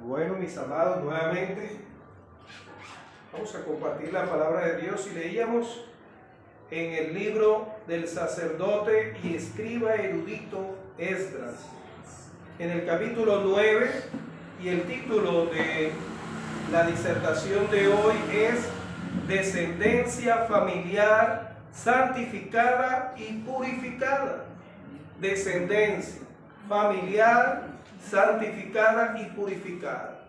Bueno, mis amados, nuevamente vamos a compartir la palabra de Dios y leíamos en el libro del sacerdote y escriba erudito Esdras, en el capítulo 9, y el título de la disertación de hoy es Descendencia familiar santificada y purificada. Descendencia familiar santificada y purificada.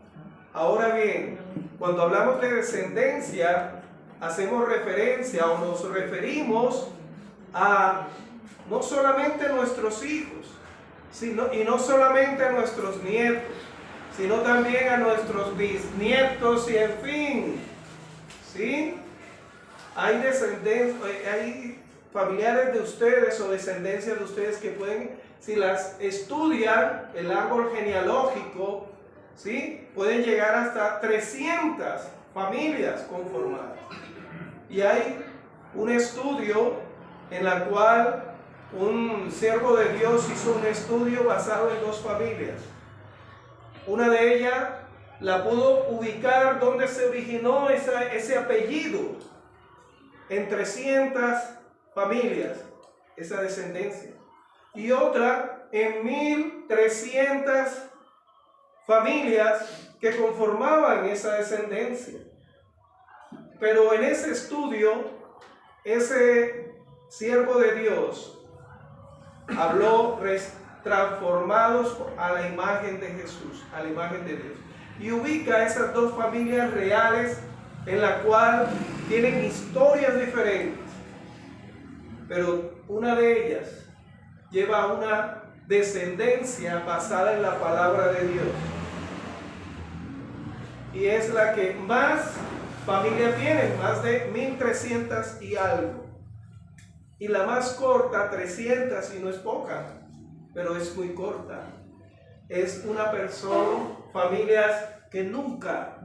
Ahora bien, cuando hablamos de descendencia, hacemos referencia o nos referimos a no solamente nuestros hijos, y no solamente a nuestros nietos, sino también a nuestros bisnietos y en fin, ¿sí? Hay descendencia, hay familiares de ustedes o descendencias de ustedes que pueden, si las estudian, el árbol genealógico, ¿sí? Pueden llegar hasta 300 familias conformadas. Y hay un estudio en la cual un siervo de Dios hizo un estudio basado en 2 familias. Una de ellas la pudo ubicar donde se originó ese apellido, en 300 familias, esa descendencia. Y otra en 1300 familias que conformaban esa descendencia. Pero en ese estudio, ese siervo de Dios habló transformados a la imagen de Jesús, a la imagen de Dios. Y ubica esas 2 familias reales en la cual tienen historias diferentes. Pero una de ellas lleva una descendencia basada en la palabra de Dios. Y es la que más familia tiene, más de 1300 y algo. Y la más corta, 300, y no es poca, pero es muy corta. Es una persona, familias que nunca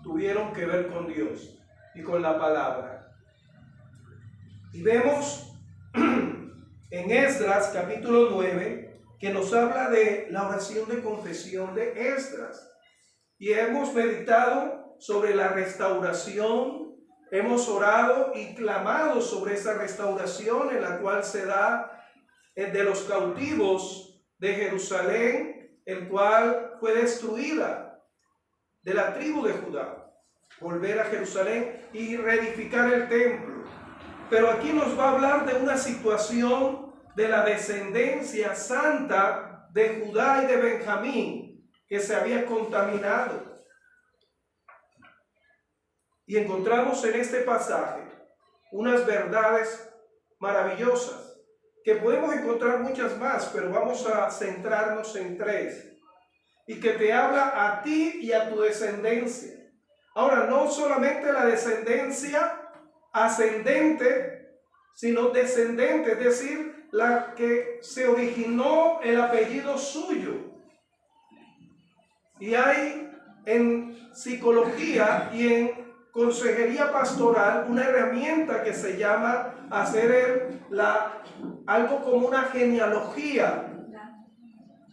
tuvieron que ver con Dios y con la palabra. Y vemos en Esdras capítulo 9 que nos habla de la oración de confesión de Esdras. Y hemos meditado sobre la restauración, hemos orado y clamado sobre esa restauración en la cual se da de los cautivos de Jerusalén, el cual fue destruida, de la tribu de Judá, volver a Jerusalén y reedificar el templo. Pero aquí nos va a hablar de una situación de la descendencia santa de Judá y de Benjamín, que se había contaminado. Y encontramos en este pasaje unas verdades maravillosas, que podemos encontrar muchas más, pero vamos a centrarnos en 3, y que te habla a ti y a tu descendencia. Ahora, no solamente la descendencia ascendente, sino descendente, es decir, la que se originó el apellido suyo. Y hay en psicología y en consejería pastoral una herramienta que se llama hacer algo como una genealogía.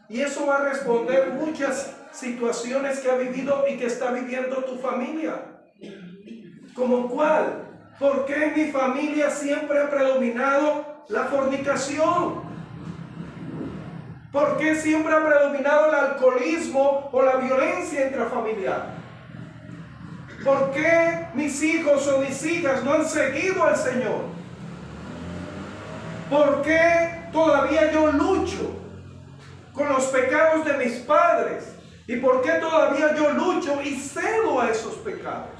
Y eso va a responder muchas situaciones que ha vivido y que está viviendo tu familia. ¿Como cuál? ¿Por qué en mi familia siempre ha predominado la fornicación? ¿Por qué siempre ha predominado el alcoholismo o la violencia intrafamiliar? ¿Por qué mis hijos o mis hijas no han seguido al Señor? ¿Por qué todavía yo lucho con los pecados de mis padres? ¿Y por qué todavía yo lucho y cedo a esos pecados?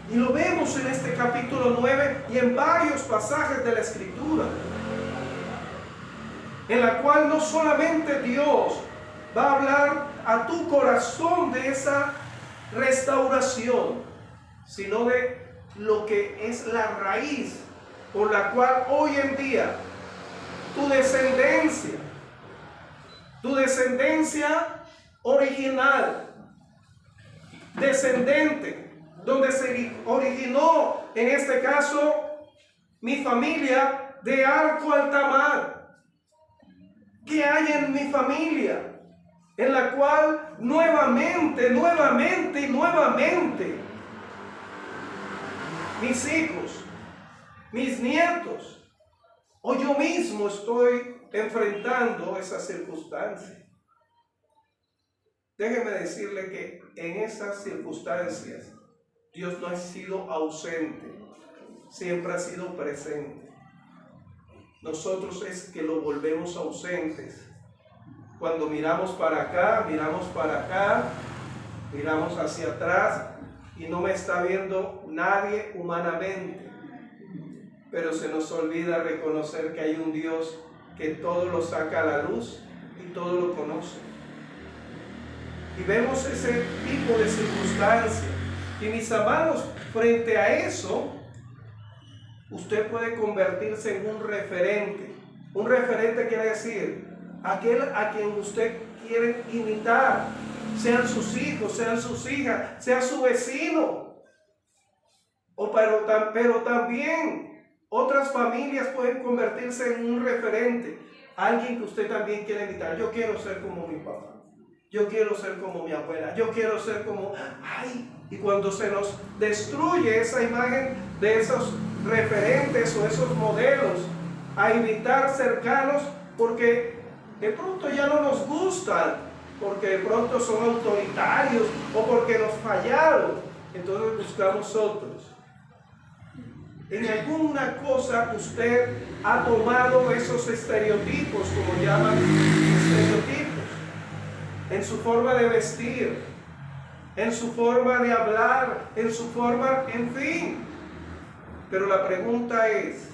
Y lo vemos en este capítulo 9 y en varios pasajes de la Escritura, en la cual no solamente Dios va a hablar a tu corazón de esa restauración, sino de lo que es la raíz por la cual hoy en día tu descendencia original, descendente, donde se originó, en este caso, mi familia de Arco Altamar. ¿Qué hay en mi familia? en la cual nuevamente mis hijos, mis nietos o yo mismo estoy enfrentando esas circunstancias. Déjeme decirle que en esas circunstancias Dios no ha sido ausente, siempre ha sido presente. Nosotros es que lo volvemos ausentes. Cuando miramos para acá, miramos hacia atrás y no me está viendo nadie humanamente. Pero se nos olvida reconocer que hay un Dios que todo lo saca a la luz y todo lo conoce. Y vemos ese tipo de circunstancias. Y mis amados, frente a eso, usted puede convertirse en un referente. Un referente quiere decir aquel a quien usted quiere imitar, sean sus hijos, sean sus hijas, sea su vecino. Pero también otras familias pueden convertirse en un referente, alguien que usted también quiere imitar. Yo quiero ser como mi papá, yo quiero ser como mi abuela, yo quiero ser como... Y cuando se nos destruye esa imagen de esos referentes o esos modelos a imitar cercanos, porque de pronto ya no nos gustan, porque de pronto son autoritarios o porque nos fallaron, entonces buscamos otros. En alguna cosa usted ha tomado esos estereotipos, como llaman estereotipos, en su forma de vestir, en su forma de hablar, en su forma, en fin. Pero la pregunta es,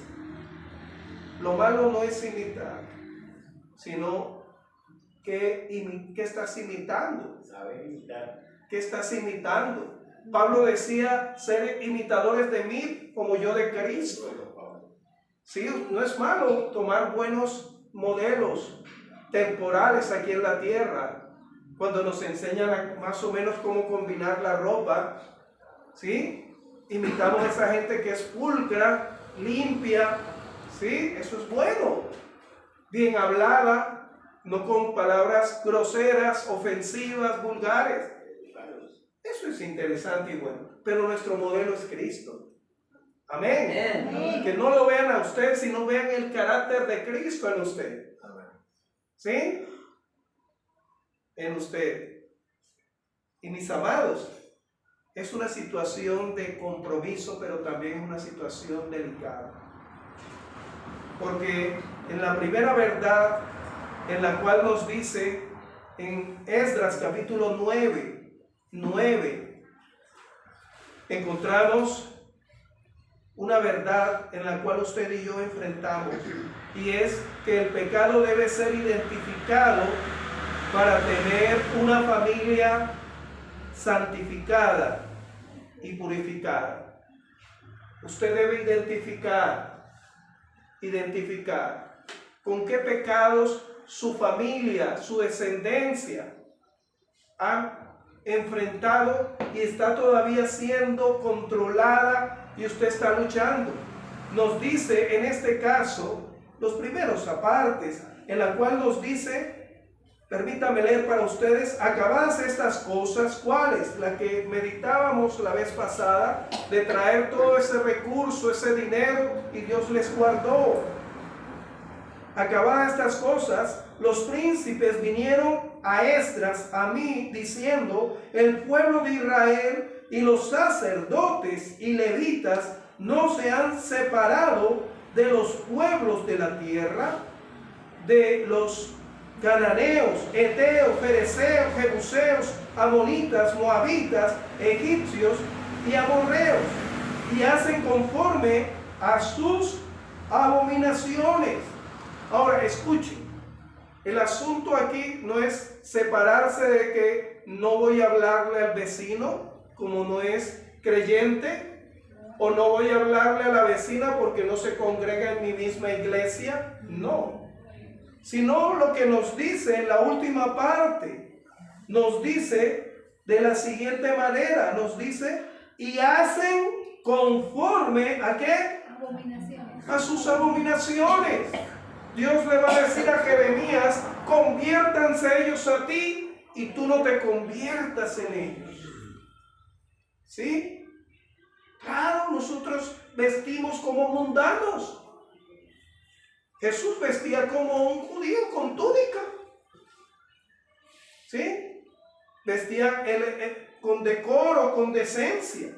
lo malo no es imitar, sino ¿qué estás imitando? ¿Sabe imitar? ¿Qué estás imitando? Pablo decía, ser imitadores de mí como yo de Cristo. Sí, no es malo tomar buenos modelos temporales aquí en la tierra, cuando nos enseñan más o menos cómo combinar la ropa, ¿sí? Imitamos a esa gente que es pulcra, limpia, ¿sí? Eso es bueno, bien hablada, no con palabras groseras, ofensivas, vulgares. Eso es interesante y bueno, pero nuestro modelo es Cristo. Amén. Amén. Que no lo vean a usted, sino vean el carácter de Cristo en usted. ¿Sí? En usted. Y mis amados, es una situación de compromiso, pero también una situación delicada. Porque en la primera verdad, en la cual nos dice en Esdras capítulo 9, encontramos una verdad en la cual usted y yo enfrentamos, y es que el pecado debe ser identificado para tener una familia santificada y purificada. Usted debe identificar con qué pecados su familia, su descendencia han enfrentado y está todavía siendo controlada y usted está luchando. Nos dice en este caso los primeros apartes, en la cual nos dice, permítame leer para ustedes, acabadas estas cosas, ¿cuáles? La que meditábamos la vez pasada, de traer todo ese recurso, ese dinero, y Dios les guardó. Acabadas estas cosas, los príncipes vinieron a Esdras, a mí, diciendo, el pueblo de Israel y los sacerdotes y levitas no se han separado de los pueblos de la tierra, de los cananeos, eteos, fereceos, jebuseos, amonitas, moabitas, egipcios y amorreos, y hacen conforme a sus abominaciones. Ahora escuchen, el asunto aquí no es separarse de que no voy a hablarle al vecino como no es creyente, o no voy a hablarle a la vecina porque no se congrega en mi misma iglesia, no. Sino lo que nos dice en la última parte, nos dice de la siguiente manera, nos dice, y hacen conforme ¿a qué? Abominaciones. A sus abominaciones. Dios le va a decir a Jeremías, conviértanse ellos a ti y tú no te conviertas en ellos. ¿Sí? Claro, nosotros vestimos como mundanos. Jesús vestía como un judío con túnica. ¿Sí? Vestía con decoro, con decencia.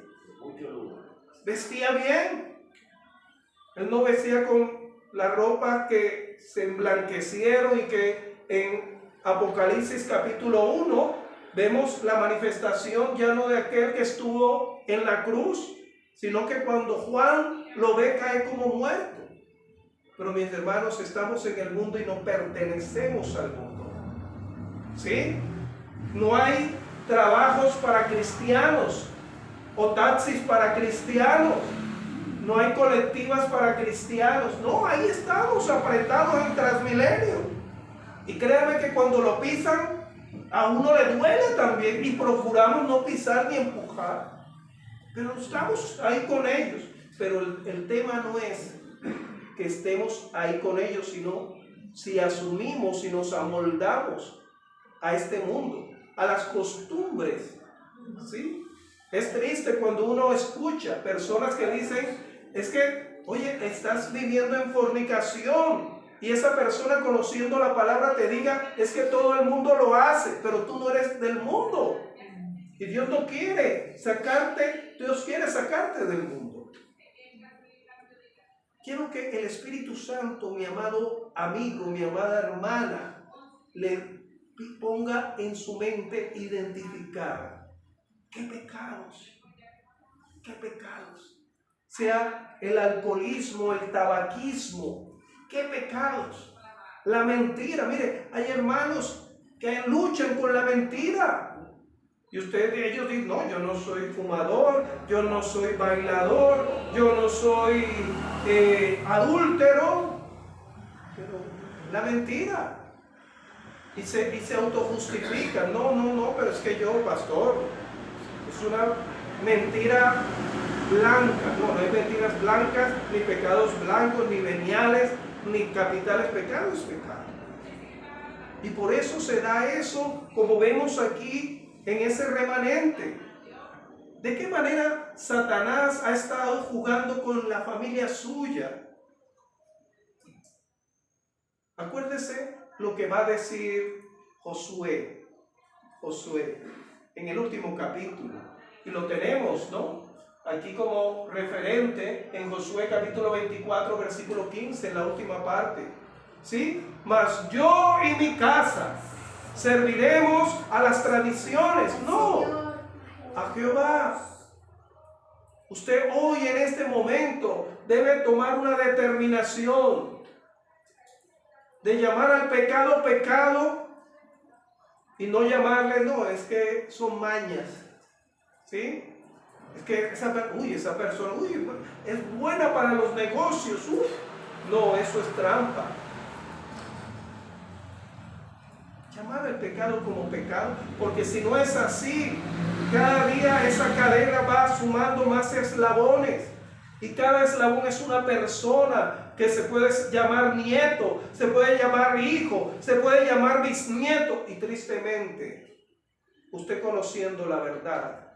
Vestía bien. Él no vestía con la ropa que se emblanquecieron y que en Apocalipsis capítulo 1 vemos la manifestación ya no de aquel que estuvo en la cruz, sino que cuando Juan lo ve cae como muerto. Pero mis hermanos, estamos en el mundo y no pertenecemos al mundo. ¿Sí? No hay trabajos para cristianos o taxis para cristianos. No hay colectivas para cristianos. No, ahí estamos apretados en Transmilenio. Y créanme que cuando lo pisan, a uno le duele también y procuramos no pisar ni empujar. Pero estamos ahí con ellos. Pero el tema no es que estemos ahí con ellos, sino si asumimos y nos amoldamos a este mundo, a las costumbres. ¿Sí? Es triste cuando uno escucha personas que dicen, es que, oye, estás viviendo en fornicación, y esa persona conociendo la palabra te diga, es que todo el mundo lo hace, pero tú no eres del mundo. Y Dios no quiere sacarte, Dios quiere sacarte del mundo. Quiero que el Espíritu Santo, mi amado amigo, mi amada hermana, le ponga en su mente identificar qué pecados, sea el alcoholismo, el tabaquismo, qué pecados, la mentira. Mire, hay hermanos que luchan con la mentira. Y ellos dicen, no, yo no soy fumador, yo no soy bailador, yo no soy adúltero. Pero la mentira. Y se autojustifican. No, pero es que yo, pastor, es una mentira blanca. No hay mentiras blancas, ni pecados blancos, ni veniales, ni capitales pecados, pecado. Y por eso se da eso, como vemos aquí, en ese remanente. ¿De qué manera Satanás ha estado jugando con la familia suya? Acuérdese lo que va a decir Josué en el último capítulo. Y lo tenemos, ¿no? Aquí como referente en Josué capítulo 24, versículo 15, en la última parte. ¿Sí? Mas yo y mi casa serviremos a las tradiciones, no, a Jehová. Usted hoy en este momento debe tomar una determinación de llamar al pecado pecado y no llamarle, no, es que son mañas, ¿sí? Es que esa persona, es buena para los negocios, no, eso es trampa. Llamar el pecado como pecado, porque si no es así, cada día esa cadena va sumando más eslabones, y cada eslabón es una persona que se puede llamar nieto, se puede llamar hijo, se puede llamar bisnieto, y tristemente, usted conociendo la verdad,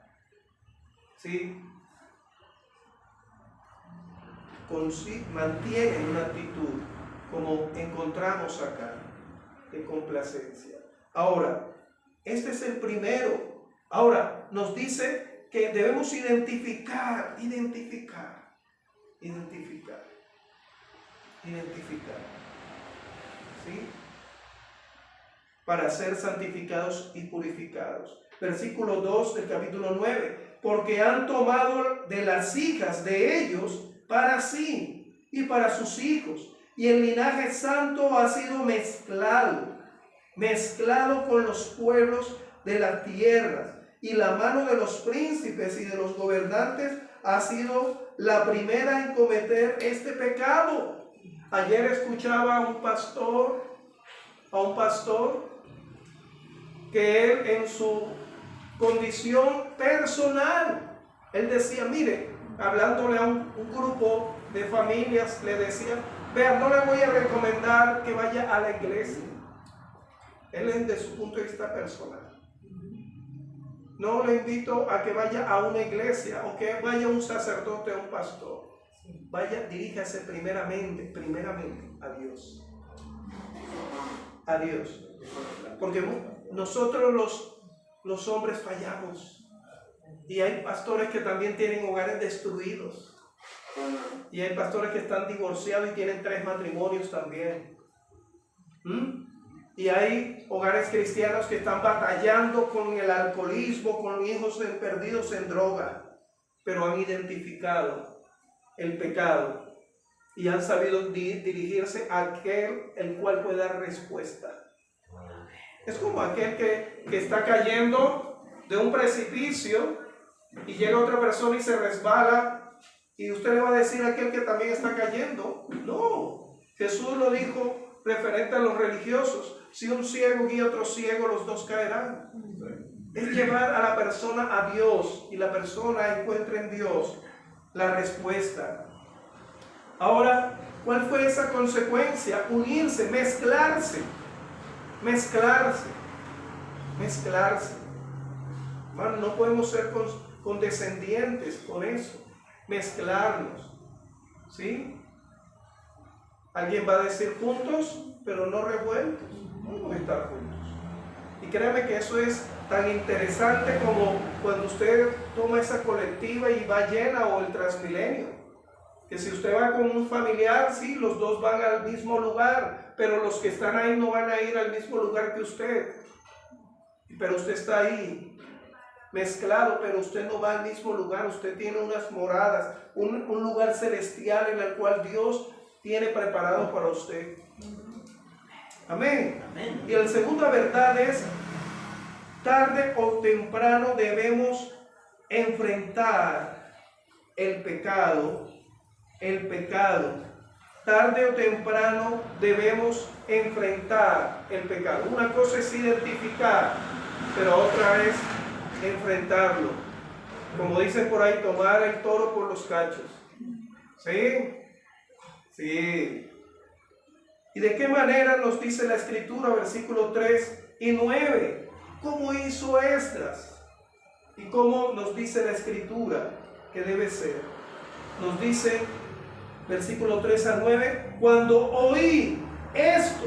¿sí? Mantiene una actitud como encontramos acá, de complacencia. Ahora, este es el primero. Ahora, nos dice que debemos identificar. ¿Sí? Para ser santificados y purificados. Versículo 2 del capítulo 9. Porque han tomado de las hijas de ellos para sí y para sus hijos. Y el linaje santo ha sido mezclado con los pueblos de la tierra. Y la mano de los príncipes y de los gobernantes ha sido la primera en cometer este pecado. Ayer escuchaba a un pastor que él en su condición personal, él decía, mire, hablándole a un grupo de familias, le decía, vean, no le voy a recomendar que vaya a la iglesia. Él es de su punto de vista personal. No le invito a que vaya a una iglesia o que vaya un sacerdote o un pastor. Vaya, diríjase primeramente a Dios. A Dios. Porque nosotros los hombres fallamos. Y hay pastores que también tienen hogares destruidos. Y hay pastores que están divorciados y tienen 3 matrimonios también. Y hay hogares cristianos que están batallando con el alcoholismo, con hijos perdidos en droga, pero han identificado el pecado y han sabido dirigirse a aquel el cual puede dar respuesta. Es como aquel que está cayendo de un precipicio y llega otra persona y se resbala, y usted le va a decir a aquel que también está cayendo. No, Jesús lo dijo referente a los religiosos: si un ciego guía a otro ciego, los dos caerán. Es llevar a la persona a Dios, y la persona encuentra en Dios la respuesta. Ahora, ¿cuál fue esa consecuencia? Unirse, mezclarse. Hermano, no podemos ser condescendientes con eso. Mezclarnos, ¿sí? Alguien va a decir juntos, pero no revueltos. No vamos a estar juntos. Y créame que eso es tan interesante como cuando usted toma esa colectiva y va llena, o el Transmilenio. Que si usted va con un familiar, sí, los dos van al mismo lugar, pero los que están ahí no van a ir al mismo lugar que usted. Pero usted está ahí mezclado, pero usted no va al mismo lugar. Usted tiene unas moradas, un lugar celestial en el cual Dios tiene preparado para usted. Amén. Amén. Y la segunda verdad es: tarde o temprano debemos enfrentar el pecado. Tarde o temprano debemos enfrentar el pecado. Una cosa es identificar, pero otra es enfrentarlo. Como dicen por ahí, tomar el toro por los cachos. ¿Sí? Sí. ¿Y de qué manera nos dice la Escritura, versículos 3 y 9? ¿Cómo hizo Esdras? ¿Y cómo nos dice la Escritura que debe ser? Nos dice, versículo 3 a 9, cuando oí esto,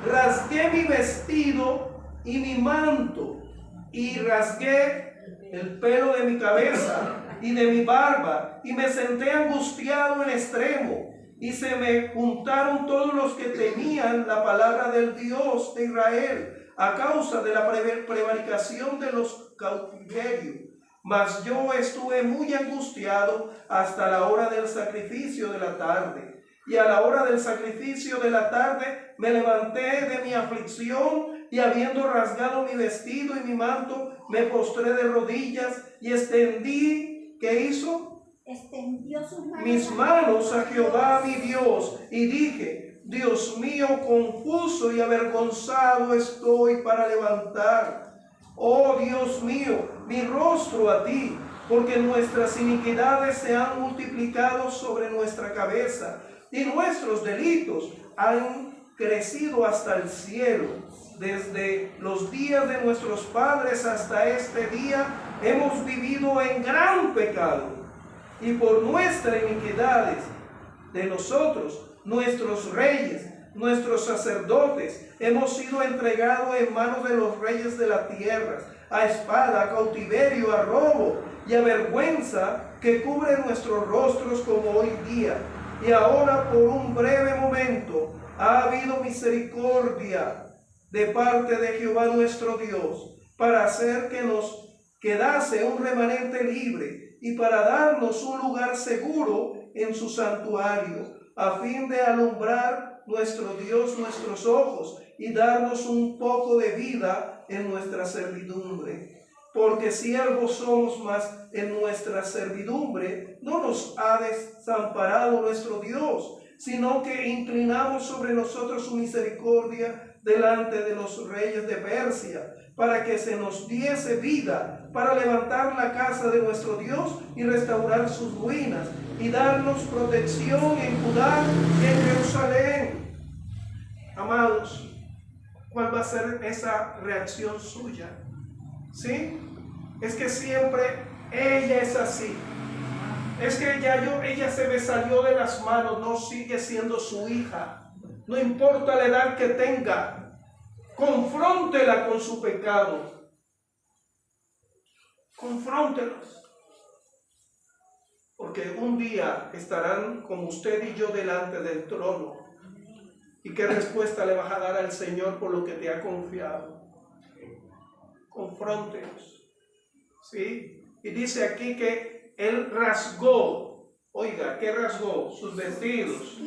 rasgué mi vestido y mi manto, y rasgué el pelo de mi cabeza y de mi barba, y me senté angustiado en extremo, y se me juntaron todos los que temían la palabra del Dios de Israel, a causa de la prevaricación de los cautiverios. Mas yo estuve muy angustiado hasta la hora del sacrificio de la tarde. Y a la hora del sacrificio de la tarde me levanté de mi aflicción, y habiendo rasgado mi vestido y mi manto, me postré de rodillas y extendí, ¿qué hizo? Extendió sus manos, mis manos a Jehová mi Dios, y dije: Dios mío, confuso y avergonzado estoy para levantar, oh Dios mío, mi rostro a ti, porque nuestras iniquidades se han multiplicado sobre nuestra cabeza, y nuestros delitos han crecido hasta el cielo. Desde los días de nuestros padres hasta este día hemos vivido en gran pecado, y por nuestras iniquidades de nosotros, nuestros reyes, nuestros sacerdotes, hemos sido entregados en manos de los reyes de la tierra, a espada, a cautiverio, a robo y a vergüenza que cubre nuestros rostros como hoy día. Y ahora, por un breve momento, ha habido misericordia de parte de Jehová nuestro Dios, para hacer que nos quedase un remanente libre, y para darnos un lugar seguro en su santuario, a fin de alumbrar nuestro Dios nuestros ojos, y darnos un poco de vida en nuestra servidumbre. Porque siervos somos, más en nuestra servidumbre no nos ha desamparado nuestro Dios, sino que inclinamos sobre nosotros su misericordia delante de los reyes de Persia, para que se nos diese vida, para levantar la casa de nuestro Dios y restaurar sus ruinas, y darnos protección en Judá y en Jerusalén. Amados, ¿cuál va a ser esa reacción suya? ¿Sí? Es que siempre ella es así. Es que ella se me salió de las manos, no sigue siendo su hija. No importa la edad que tenga, confróntela con su pecado. Confróntelos. Porque un día estarán como usted y yo delante del trono. ¿Y qué respuesta le vas a dar al Señor por lo que te ha confiado? Confróntelos. ¿Sí? Y dice aquí que Él rasgó. Oiga, ¿qué rasgó? Sus vestidos.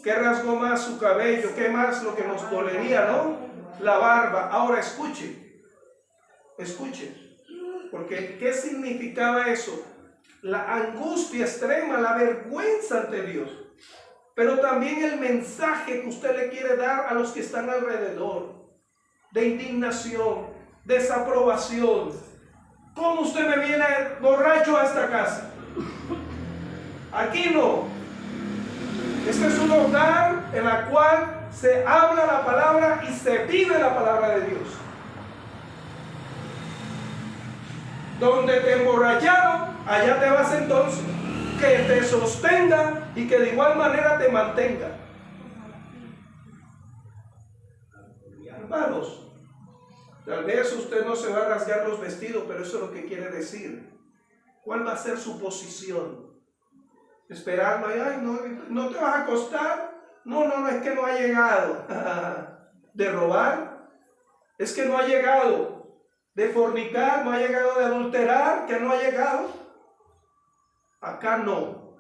¿Qué rasgó más? Su cabello. ¿Qué más? Lo que nos dolería, ¿no? La barba. Ahora escuche. Escuche. Porque ¿qué significaba eso? La angustia extrema, la vergüenza ante Dios. Pero también el mensaje que usted le quiere dar a los que están alrededor. De indignación, desaprobación. ¿Cómo usted me viene borracho a esta casa? Aquí no. Este es un hogar en el cual se habla la palabra y se vive la palabra de Dios. Donde te emborracharon, allá te vas entonces. Que te sostenga y que de igual manera te mantenga. Hermanos, tal vez usted no se va a rasgar los vestidos, pero eso es lo que quiere decir. ¿Cuál va a ser su posición? Esperando, ay, no te vas a acostar. No, es que no ha llegado. De robar, es que no ha llegado. De fornicar, no ha llegado. De adulterar, que no ha llegado. Acá no.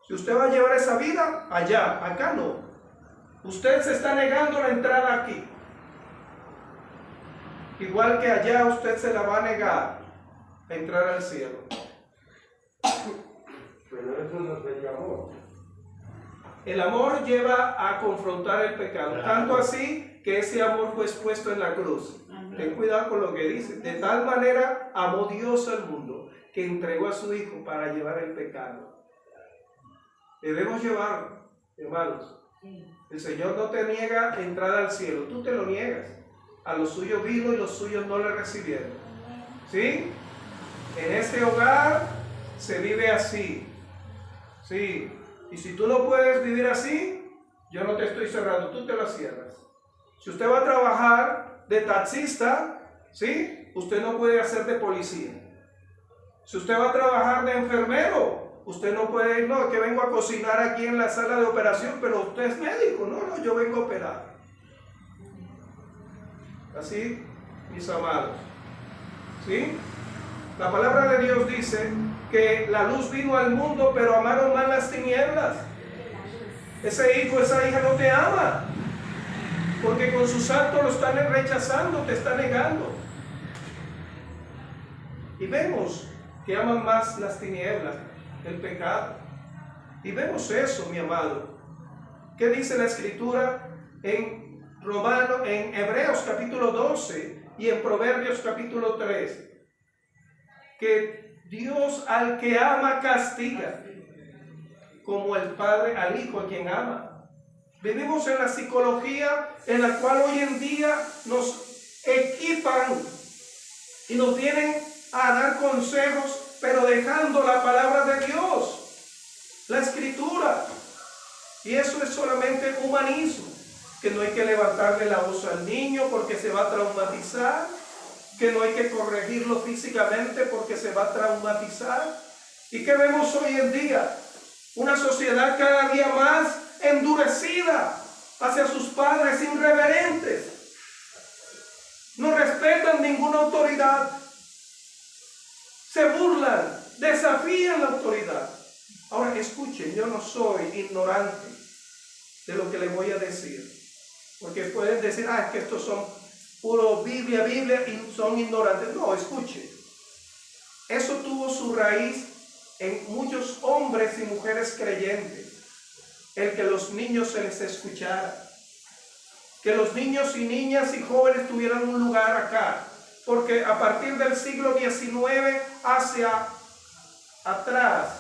Si usted va a llevar esa vida, allá, acá no. Usted se está negando la entrada aquí. Igual que allá usted se la va a negar a entrar al cielo. Pero eso no es amor. El amor lleva a confrontar el pecado. Tanto así que ese amor fue expuesto en la cruz. Ten cuidado con lo que dice. De tal manera amó Dios al mundo que entregó a su Hijo para llevar el pecado. Debemos llevarlo, hermanos. El Señor no te niega entrada al cielo, tú te lo niegas. A los suyos vino y los suyos no le recibieron. ¿Sí? En este hogar se vive así. ¿Sí? Y si tú no puedes vivir así, yo no te estoy cerrando, tú te la cierras. Si usted va a trabajar de taxista, ¿sí? Usted no puede hacer de policía. Si usted va a trabajar de enfermero, usted no puede ir, no, que vengo a cocinar aquí en la sala de operación, pero usted es médico, no, yo vengo a operar. Así, mis amados. ¿Sí? La palabra de Dios dice que la luz vino al mundo, pero amaron más las tinieblas. Ese hijo, esa hija no te ama, porque con sus actos lo están rechazando, te están negando. Y vemos que aman más las tinieblas, el pecado. Y vemos eso, mi amado. ¿Qué dice la Escritura en Hebreos capítulo 12 y en Proverbios capítulo 3? Que Dios al que ama castiga, como el padre al hijo a quien ama. Vivimos en la psicología en la cual hoy en día nos equipan y nos vienen a dar consejos, pero dejando la palabra de Dios, la Escritura. Y eso es solamente humanismo, que no hay que levantarle la voz al niño porque se va a traumatizar, que no hay que corregirlo físicamente porque se va a traumatizar. ¿Y qué vemos hoy en día? Una sociedad cada día más endurecida hacia sus padres, irreverentes. No respetan ninguna autoridad. Se burlan, desafían la autoridad. Ahora escuchen, yo no soy ignorante de lo que les voy a decir. Porque pueden decir, es que estos son puro Biblia y son ignorantes. No, escuchen. Eso tuvo su raíz en muchos hombres y mujeres creyentes. El que los niños se les escuchara. Que los niños y niñas y jóvenes tuvieran un lugar acá. Porque a partir del siglo XIX hacia atrás,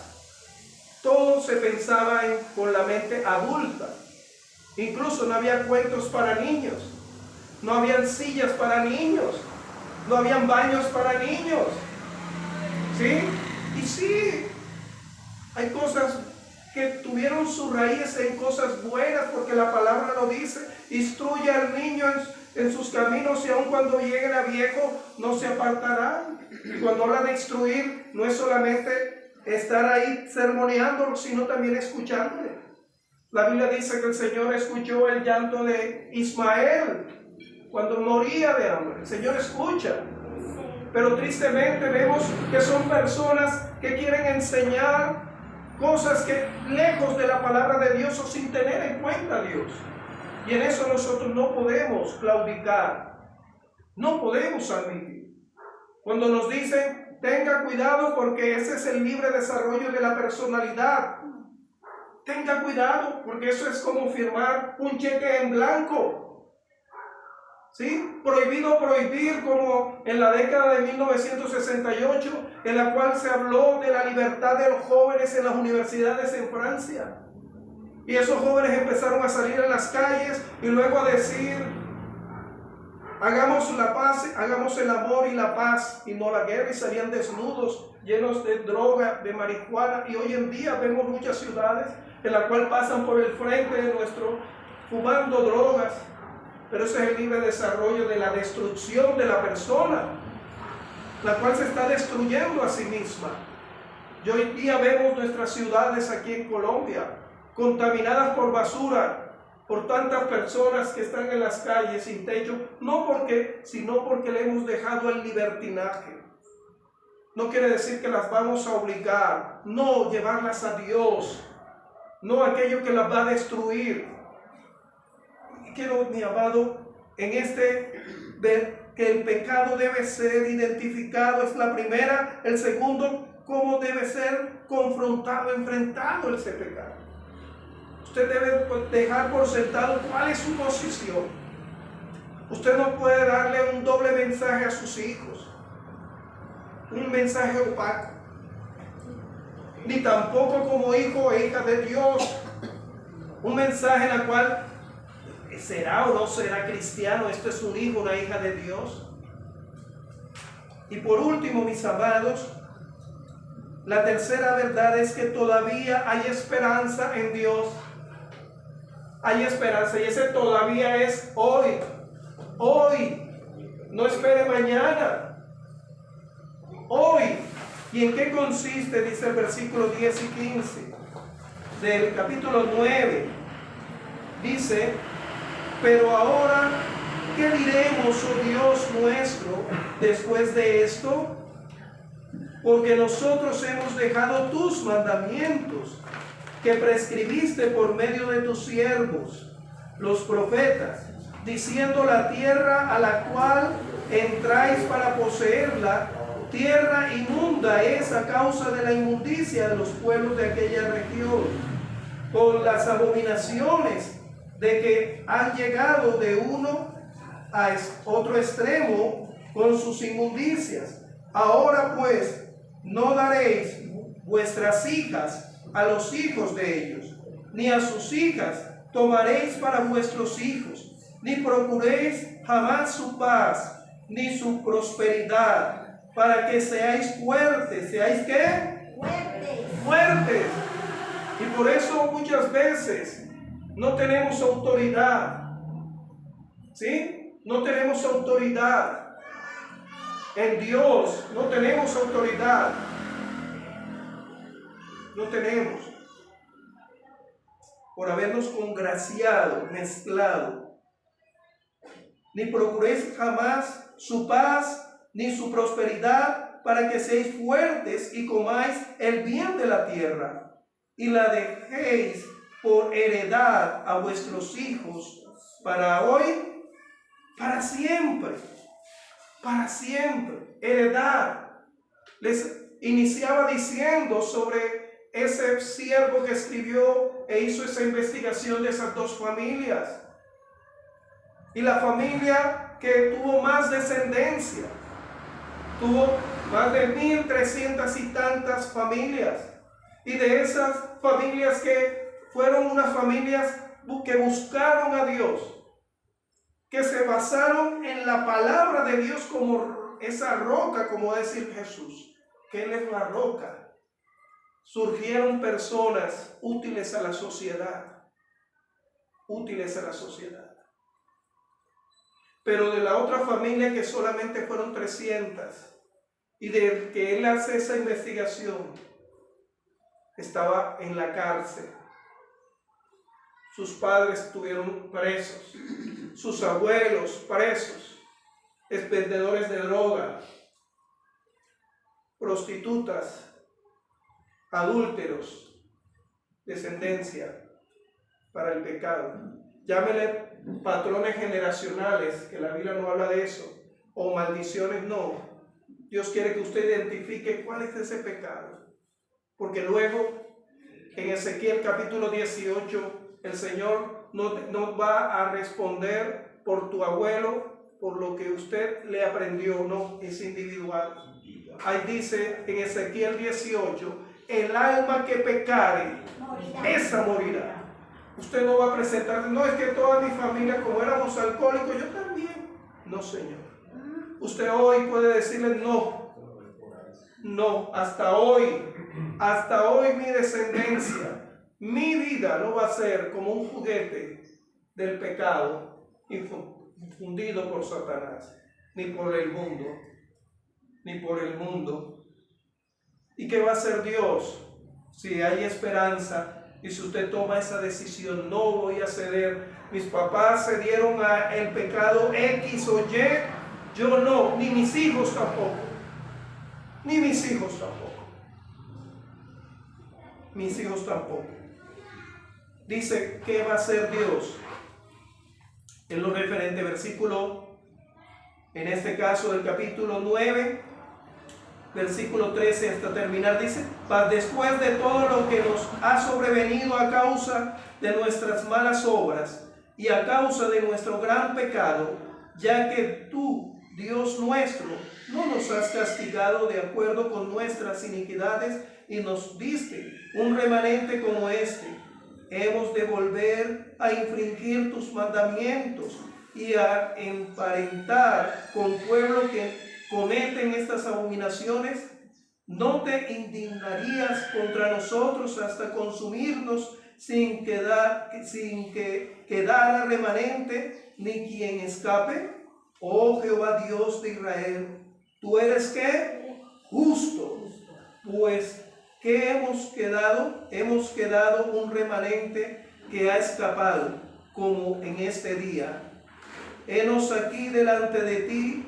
todo se pensaba con la mente adulta. Incluso no había cuentos para niños. no habían sillas para niños, no habían baños para niños. ¿Sí? Y sí, hay cosas que tuvieron su raíz en cosas buenas, porque la palabra lo dice: instruye al niño en sus caminos, y aun cuando lleguen a viejo no se apartarán. Y cuando habla de instruir, no es solamente estar ahí sermoneándolo, sino también escuchándole. La Biblia dice que el Señor escuchó el llanto de Ismael cuando moría de hambre. El Señor escucha. Pero tristemente vemos que son personas que quieren enseñar cosas que lejos de la palabra de Dios o sin tener en cuenta a Dios. Y en eso nosotros no podemos claudicar, no podemos admitir. Cuando nos dicen: tenga cuidado porque ese es el libre desarrollo de la personalidad. Tenga cuidado porque eso es como firmar un cheque en blanco. ¿Sí? Prohibido prohibir, como en la década de 1968, en la cual se habló de la libertad de los jóvenes en las universidades en Francia. Y esos jóvenes empezaron a salir a las calles y luego a decir: hagamos la paz, hagamos el amor y la paz y no la guerra. Y salían desnudos, llenos de droga, de marihuana. Y hoy en día vemos muchas ciudades en las cuales pasan por el frente de nuestro fumando drogas. Pero ese es el libre desarrollo de la destrucción de la persona, la cual se está destruyendo a sí misma. Y hoy día vemos nuestras ciudades aquí en Colombia contaminadas por basura, por tantas personas que están en las calles sin techo, sino porque le hemos dejado el libertinaje. No quiere decir que las vamos a obligar, no, llevarlas a Dios, no aquello que las va a destruir. Quiero, mi amado, ver que el pecado debe ser identificado, es la primera. El segundo, cómo debe ser confrontado, enfrentado ese pecado. Usted debe dejar por sentado cuál es su posición. Usted no puede darle un doble mensaje a sus hijos, un mensaje opaco, ni tampoco como hijo e hija de Dios, un mensaje en el cual ¿será o no será cristiano? Esto es un hijo, una hija de Dios. Y por último, mis amados, la tercera verdad es que todavía hay esperanza en Dios. Hay esperanza, y ese todavía es hoy. Hoy. No espere mañana. Hoy. ¿Y en qué consiste? Dice el versículo 10 y 15 del capítulo 9. Dice: pero ahora, ¿qué diremos, oh Dios nuestro, después de esto? Porque nosotros hemos dejado tus mandamientos, que prescribiste por medio de tus siervos, los profetas, diciendo: la tierra a la cual entráis para poseerla, tierra inmunda es a causa de la inmundicia de los pueblos de aquella región, con las abominaciones de que han llegado de uno a otro extremo con sus inmundicias. Ahora pues, no daréis vuestras hijas a los hijos de ellos, ni a sus hijas tomaréis para vuestros hijos, ni procuréis jamás su paz, ni su prosperidad, para que seáis fuertes. ¿Seáis qué? Fuertes. Y por eso muchas veces no tenemos autoridad. ¿Sí? No tenemos autoridad. En Dios no tenemos autoridad. No tenemos. Por habernos congraciado, mezclado. Ni procuréis jamás su paz, ni su prosperidad, para que seáis fuertes y comáis el bien de la tierra, y la dejéis por heredad a vuestros hijos, para hoy, para siempre, heredad. Les iniciaba diciendo sobre ese siervo que escribió e hizo esa investigación de esas dos familias, y la familia que tuvo más descendencia, tuvo más de 1,300 y tantas familias, y de esas familias que fueron unas familias que buscaron a Dios, que se basaron en la palabra de Dios como esa roca, como decir Jesús, que Él es la roca. Surgieron personas útiles a la sociedad, útiles a la sociedad. Pero de la otra familia, que solamente fueron 300, y de que él hace esa investigación, estaba en la cárcel. Sus padres estuvieron presos, sus abuelos presos, vendedores de droga, prostitutas, adúlteros, descendencia para el pecado. Llámele patrones generacionales, que la Biblia no habla de eso, o maldiciones, no. Dios quiere que usted identifique cuál es ese pecado, porque luego en Ezequiel capítulo 18 el Señor no va a responder por tu abuelo, por lo que usted le aprendió, no, es individual. Ahí dice en Ezequiel 18, el alma que pecare, esa morirá. Usted no va a presentarse, no, es que toda mi familia, como éramos alcohólicos, yo también. No, Señor. Usted hoy puede decirle no, hasta hoy mi descendencia, mi vida no va a ser como un juguete del pecado infundido por Satanás, ni por el mundo. ¿Y qué va a hacer Dios? Si hay esperanza y si usted toma esa decisión, no voy a ceder. Mis papás cedieron a el pecado X o Y, yo no, ni mis hijos tampoco. Mis hijos tampoco. Dice, ¿qué va a hacer Dios? En lo referente, versículo, en este caso del capítulo 9, versículo 13 hasta terminar, dice, después de todo lo que nos ha sobrevenido a causa de nuestras malas obras y a causa de nuestro gran pecado, ya que tú, Dios nuestro, no nos has castigado de acuerdo con nuestras iniquidades y nos diste un remanente como este, hemos de volver a infringir tus mandamientos y a emparentar con pueblo que cometen estas abominaciones. ¿No te indignarías contra nosotros hasta consumirnos sin que quedara remanente ni quien escape? Oh Jehová Dios de Israel, tú eres ¿qué? Justo, pues ¿qué hemos quedado? Hemos quedado un remanente que ha escapado, como en este día. Henos aquí delante de ti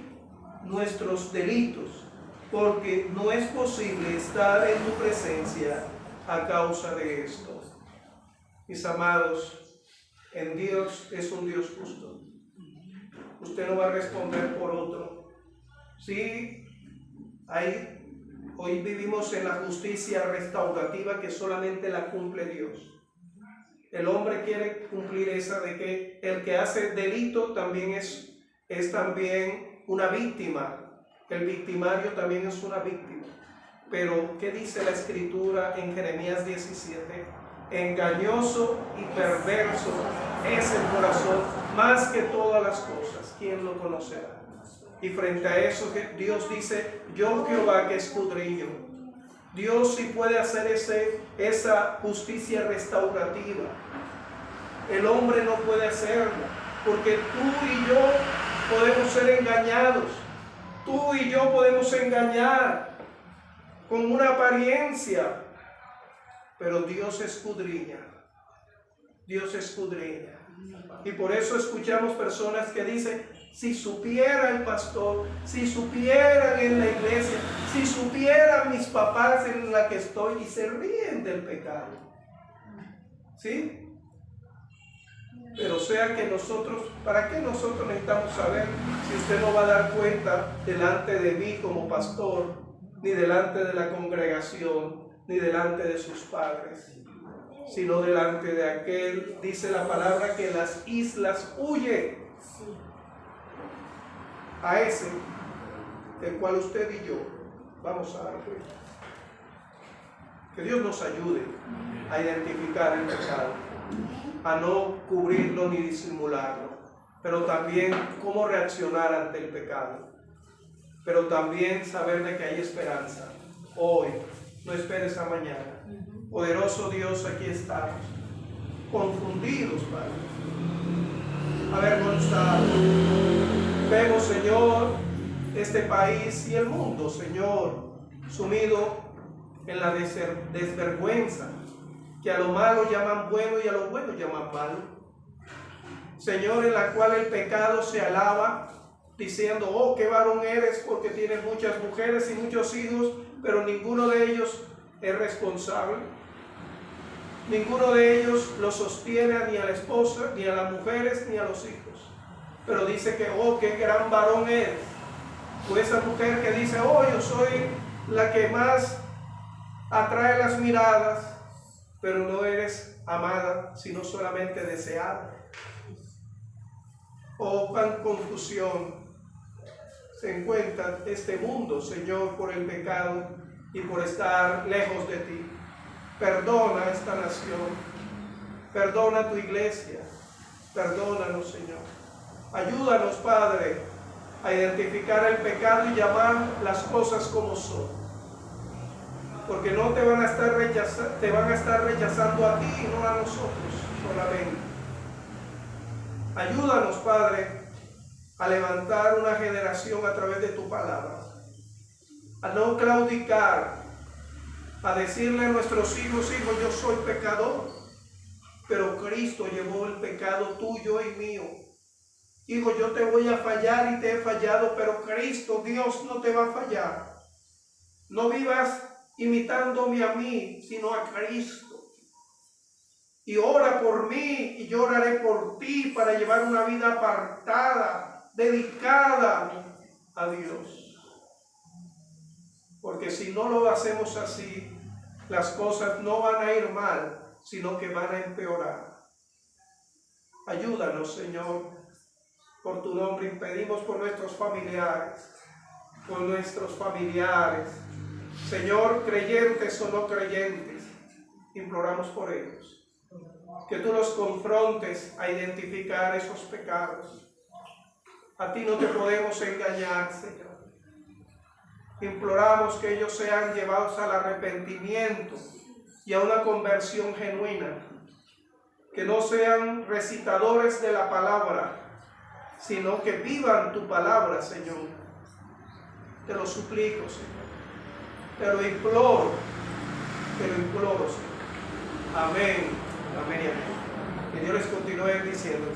nuestros delitos, porque no es posible estar en tu presencia a causa de esto. Mis amados, en Dios es un Dios justo. Usted no va a responder por otro. Sí, hoy vivimos en la justicia restaurativa que solamente la cumple Dios. El hombre quiere cumplir esa de que el que hace delito también es también una víctima. El victimario también es una víctima. Pero, ¿qué dice la Escritura en Jeremías 17? Engañoso y perverso es el corazón más que todas las cosas. ¿Quién lo conocerá? Y frente a eso Dios dice, yo Jehová que escudriño. Dios sí puede hacer esa justicia restaurativa. El hombre no puede hacerlo, porque tú y yo podemos ser engañados. Tú y yo podemos engañar con una apariencia, pero Dios escudriña. Dios escudriña. Y por eso escuchamos personas que dicen, si supiera el pastor, si supieran en la iglesia, si supieran mis papás en la que estoy, y se ríen del pecado. ¿Sí? Pero sea que nosotros, ¿para qué nosotros necesitamos saber si usted no va a dar cuenta delante de mí como pastor, ni delante de la congregación, ni delante de sus padres, sino delante de aquel, dice la palabra, que las islas huye? A ese, del cual usted y yo vamos a dar cuenta. Que Dios nos ayude a identificar el pecado, a no cubrirlo ni disimularlo, pero también cómo reaccionar ante el pecado, pero también saber de que hay esperanza. Hoy, no esperes a mañana. Poderoso Dios, aquí estamos, confundidos, Padre, avergonzados. Vemos, Señor, este país y el mundo, Señor, sumido en la desvergüenza, que a lo malo llaman bueno y a lo bueno llaman malo. Señor, en la cual el pecado se alaba, diciendo, oh, qué varón eres porque tienes muchas mujeres y muchos hijos, pero ninguno de ellos es responsable. Ninguno de ellos lo sostiene ni a la esposa, ni a las mujeres, ni a los hijos. Pero dice que, oh, qué gran varón eres. O esa mujer que dice, oh, yo soy la que más atrae las miradas, pero no eres amada, sino solamente deseada. Oh, cuán confusión se encuentra este mundo, Señor, por el pecado y por estar lejos de ti. Perdona esta nación, perdona tu iglesia, perdónanos, Señor. Ayúdanos, Padre, a identificar el pecado y llamar las cosas como son. Porque no te van a estar rechazando a ti y no a nosotros solamente. Ayúdanos, Padre, a levantar una generación a través de tu palabra, a no claudicar, a decirle a nuestros hijos, hijos, yo soy pecador, pero Cristo llevó el pecado tuyo y mío. Hijo, yo te voy a fallar y te he fallado, pero Cristo, Dios, no te va a fallar. No vivas imitándome a mí, sino a Cristo. Y ora por mí y yo oraré por ti para llevar una vida apartada, dedicada a Dios. Porque si no lo hacemos así, las cosas no van a ir mal, sino que van a empeorar. Ayúdanos, Señor, por tu nombre. Pedimos por nuestros familiares, Señor, creyentes o no creyentes, imploramos por ellos. Que tú los confrontes a identificar esos pecados. A ti no te podemos engañar, Señor. Imploramos que ellos sean llevados al arrepentimiento y a una conversión genuina. Que no sean recitadores de la palabra, sino que vivan tu palabra, Señor. Te lo suplico, Señor. Te lo imploro, Señor. Amén. Amén y amén. Que Dios les continúe diciendo.